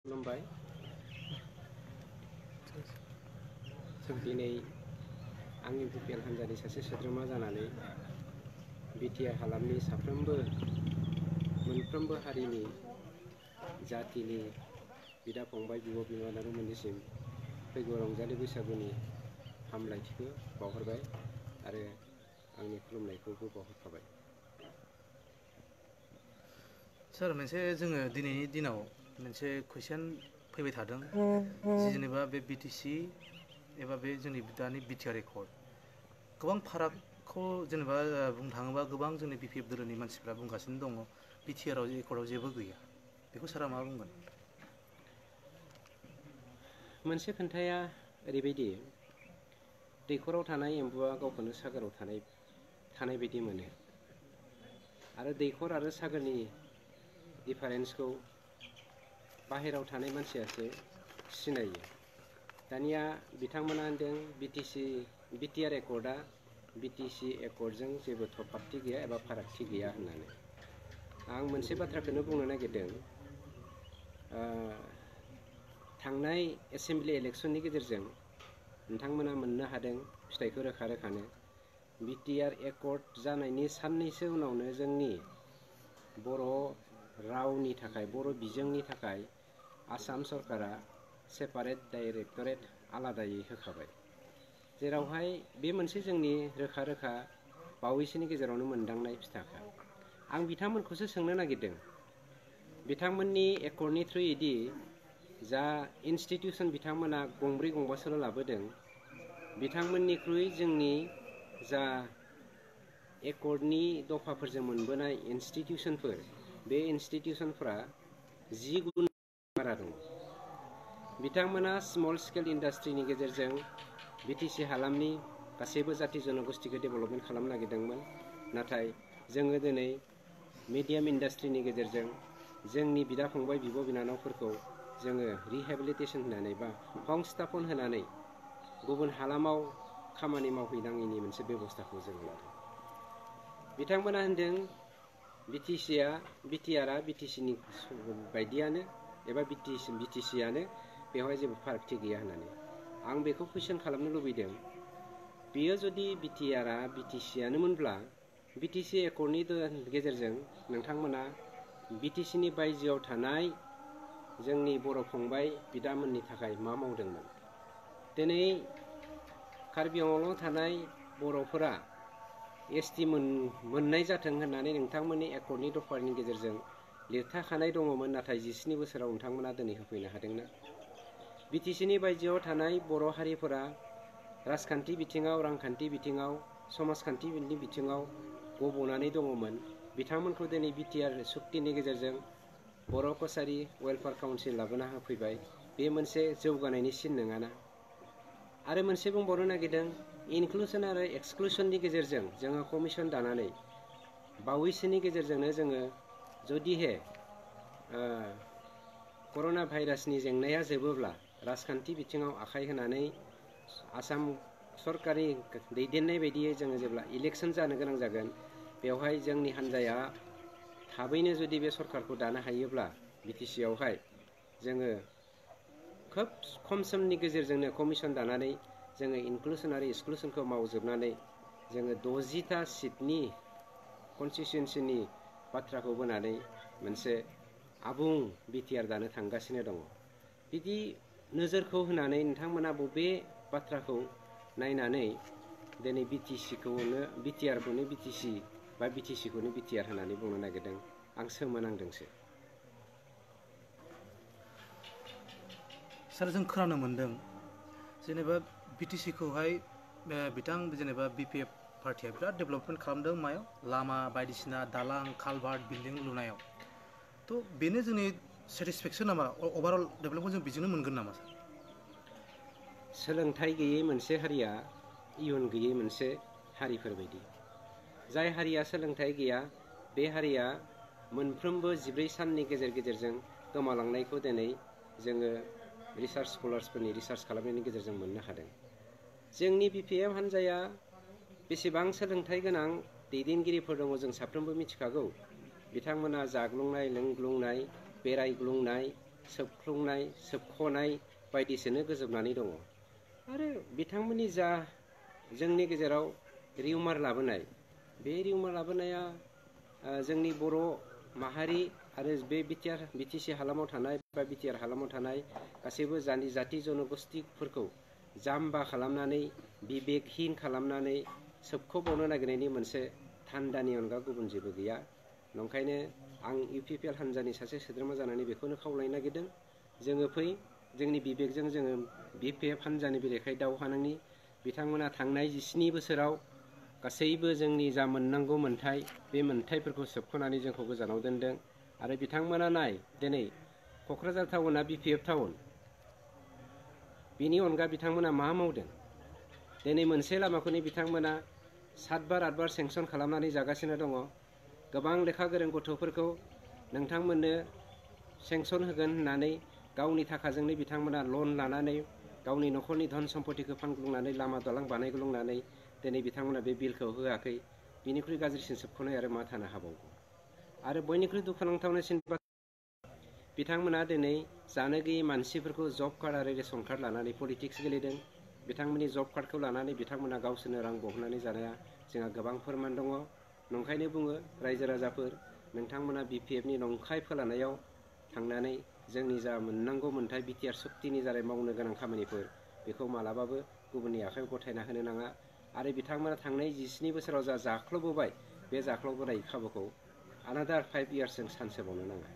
खुलुमबाय दिनै आंनि बिपिएल हान्जानि सासे सोद्रोमा जानानै बिटिआर हालामनि मोनफ्रोमबो हारिनि जातिनि बिदा फंबाय बिब' बिनानावमोननिसिम फैगौ रंजालि बैसागुनि हामलायथिखौ बावहरबाय आरो आंनि खुलुमनायखौबो बावहरखाबाय। सार मोनसे जोङो दिनैनि दिनाव मोनसे कुइसन फैबाय थादों जेनेबा बे बिटिसि एबा बे जोंनि दानि बिटिआर एकर्ड गोबां फारागखौ जेनेबा बुंनो थाङोबा गोबां जोंनि बिपिएफ दोलोनि मानसिफ्रा बुंगासिनो दङ बिटिआर एकर्डआव जेबो गैया बेखौ सारा मा बुंगोन? मोनसे खोन्थाया ओरैबायदि दैखराव थानाय एम्बुआ गावखौनो सागोराव थानाय बायदि मोनो आरो दैखर आरो सागोरनि डिफारेन्सखौ बाहेराव थानाय मानसियासो सिनायो। दानिया बिथांमोना होनदों बिटिआर एकर्डआ बिटिसि एकर्डजों जेबो थफाबथि गैया एबा फारागथि गैया होननानै। आं मोनसे बाथ्राखौनो बुंनो नागिरदों थांनाय एसेम्बलि इलेक्सननि गेजेरजों नोंथांमोना मोननो हादों फिथाइखौ रोखा रोखानो बिटिआर एकर्ड जानायनि साननैसो उनावनो जोंनि बर' रावनि थाखाय बर' बिजोंनि थाखाय आसाम सरकारा सेपारेट डाइरेक्टरेट आलादायै होखाबाय, जेरावहाय बे मोनसे जोंनि रोखा रोखा बावैसोनि गेजेरावनो मोनदांनाय फिथाखा। आं बिथांमोनखौसो सोंनो नागिरदों बिथांमोननि एकर्डनि थ्रुयैदि जा इन्स्टिटिउसन बिथांमोना गंब्रै गंबासोल' लाबोदों बिथांमोननिख्रुइ जोंनि जा एकर्डनि दफाफोरजों मोनबोनाय इन्स्टिटिउसनफोर बे इन्स्टिटिउसनफोरा 10 गुन बारा दङ। बिथांमोना स्मल स्केल इन्डास्ट्रिनि गेजेरजों बिटिसि हालामनि गासैबो जाति जनगोष्ठीखौ डेभेलपमेन्ट खालामनो नागिरदोंमोन, नाथाय जोङो दिनै मिडियाम इन्डास्ट्रिनि गेजेरजों जोंनि बिदा फंबाय बिब' बिनानावफोरखौ जोङो रिहेबिलिटेसन होनानै बा संस्थापन होनानै गुबुन हालामाव खामानि मावहैनाङिनि मोनसे बेबस्थाखौ जों लादों। बिथांमोना होनदों बिटिआरआ बिटिसिनि बायदियानो एबा बिटिसियानो बेवहाय जेबो फारागथि गैया होननानै। आं बेखौ कुइसन खालामनो लुबैदों बेयो जुदि बिटिआरआ बिटिसियानोमोनब्ला बिटिसि एकर्डनि गेजेरजों नोंथांमोना बिटिसिनि बायजोआव थानाय जोंनि बर' फंबाय बिदामोननि थाखाय मा मावदोंमोन? दिनै कार्बि आंलंआव थानाय बर'फोरा एसटि मोननाय जाथों होननानै नोंथांमोननि एकर्डनि दफानि गेजेरजों लिरथाखानाय दङमोन, नाथाय 17 बोसोराव नोंथांमोना दिनै होफैनो हादोंना? बिटिसिनि बायजोआव थानाय बर' हारिफोरा राजखान्थि बिथिङाव, रांखान्थि बिथिङाव, समाजखान्थिनि बिथिङाव गब'नानै दङमोन, बिथांमोनखौ दिनै बिटिआर सुक्तिनि गेजेरजों बर' कसारि वेलफेयार काउन्सिल लाबोना होफैबाय, बे मोनसे जौगानायनि सिन नङाना? आरो मोनसे बुंबावनो नागिरदों इनक्लुसन आरो एक्सक्लुसननि गेजेरजों जोङो कमिसन दानानै बावैसोनि गेजेरजोंनो जोङो जुदिहे कर'ना भाइरासनि जेंनाया जोबोब्ला राजखान्थि बिथिङाव आखाइ होनानै आसाम सरकारनि दैदेननाय बायदियै जोङो जेब्ला इलेक्सन जानो गोनां जागोन बेवहाय जोंनि हान्जाया थाबैनो जुदि बे सरकारखौ दानो हायोब्ला बिटिसियावहाय जोङो खोब खम समनि गेजेरजोंनो कमिसन दानानै जोङो इनक्लुसन आरो एक्सक्लुसनखौ मावजोबनानै जोङो 60टा सिटनि कनस्टिटिउन्सिनि बाथ्राखौ बोनानै मोनसे आबुं बिटिआर दानो थांगासिनो दङ। बिदि नोजोरखौ होनानै नोंथांमोना बबे बाथ्राखौ नायनानै दिनै बिटिआरखौनो बिटिसि बा बिटिसिखौनो बिटिआर होननानै बुंनो नागिरदों? आं सोमोनांदोंसो। सार जों खोनानो मोन्दों जेनेबा बिटिसिखौहाय जेनेबा बिपिएफ पार्टिया बिराद डेभेलपमेन्ट खालामदों मायाव लामा बायदिसिना दालां कालभार्ट बिल्डिं लुनायाव, थ' बेनो जोंनि सेटिसफेक्सन नामा? अभारअल डेभेलपमेन्टखौ जों बिजोंनो मोनगोन नामा सार? सोलोंथाइ गैयै मोनसे हारिया इयुन गैयै मोनसे हारिफोरबायदि। जाय हारिया सोलोंथाइ गैया बे हारिया मोनफ्रोमबो 14 साननि गेजेरजों गोमालांनायखौ दिनै जोङो रिसार्च स्कलार्सफोरनि रिसार्च खालामनायनि गेजेरजों मोननो हादों। जोंनि बिपिएफ हान्जाया बेसेबां सोलोंथाइ गोनां दैदेनगिरिफोर दङ जों साफ्रोमबो मिथिखागौ। बिथांमोना जाग्लुंनाय लोंग्लुंनाय बेरायग्लुंनाय सोबख्लुंनाय सोबख'नाय बायदिसोनो गोजोबनानै दङ। आरो बिथांमोननि जा जोंनि गेजेराव रिउमार लाबोनाय, बे रिउमार लाबोनाया जोंनि बर' माहारि आरो बे बिटिसि हालामाव थानाय बा बिटिआर हालामाव थानाय गासैबो जाति जनगोष्ठिफोरखौ जाम्बा खालामनानै बिबेकहीन खालामनानै सोबख'बावनो नागिरनायनि मोनसे थान्दानि अनगा गुबुन जेबो गैया। नंखायनो आं इउपिपिएल हान्जानि सासे सोद्रोमा जानानै बेखौनो खावलायनो नागिरदों, जोङो फै जोंनि बिबेकजों जोङो बिपिएफ हान्जानि बेरेखायै दावहा नांनि। बिथांमोना थांनाय 17 बोसोराव गासैबो जोंनि जा मोननांगौ मोन्थाय, बे मोन्थायफोरखौ सोबख'नानै जोंखौ गोजानाव दोनदों। आरो बिथांमोना नाय दिनै क'क्राझार टाउना बिपिएफ टाउन, बिनि अनगा बिथांमोना मा मावदों? दिनै मोनसे लामाखौनो बिथांमोना 7 बार 8 बार सेंसन खालामनानै जागासिनो दङ। गोबां लेखा गोरों गथ'फोरखौ नोंथांमोननो सेंसन होगोन होननानै गावनि थाखाजोंनो बिथांमोना लन लानानै गावनि न'खरनि धन सम्पतिखौ फानग्लुंनानै लामा दालां बानायग्लुंनानै दिनै बिथांमोना बे बिलखौ होआखै। बिनिख्रुइ गाज्रिसिन सोबख'नाय आरो मा थानो हाबावगौ? आरो बयनिख्रुइ दुखुनांथावसिन बिथांमोना दिनै जानो गैयै मानसिफोरखौ जब कार्ड आरो रेशन कार्ड लानानै पलिटिक्स गेलेदों। बिथांमोननि जब कार्डखौ लानानै बिथांमोना गावसोरनो रां बहननानै जानाया जोंहा गोबां फोरमान दङ। नंखायनो बुङो रायजो राजाफोर, नोंथांमोना बिपिएफनि नंखाय फोलानायाव थांनानै जोंनि जा मोननांगौ मोन्थाय बिटिआर सुक्तिनि जारै मावनो गोनां खामानिफोर, बेखौ मालाबाबो गुबुननि आखायाव गथायना होनो नाङा। आरो बिथांमोना थांनाय 17 बोसोराव जा जाख्ल'बोबाय, बे जाख्ल'बोनाय खाबुखौ आनादार 5 इयार्सजों सानसोबावनो नाङा।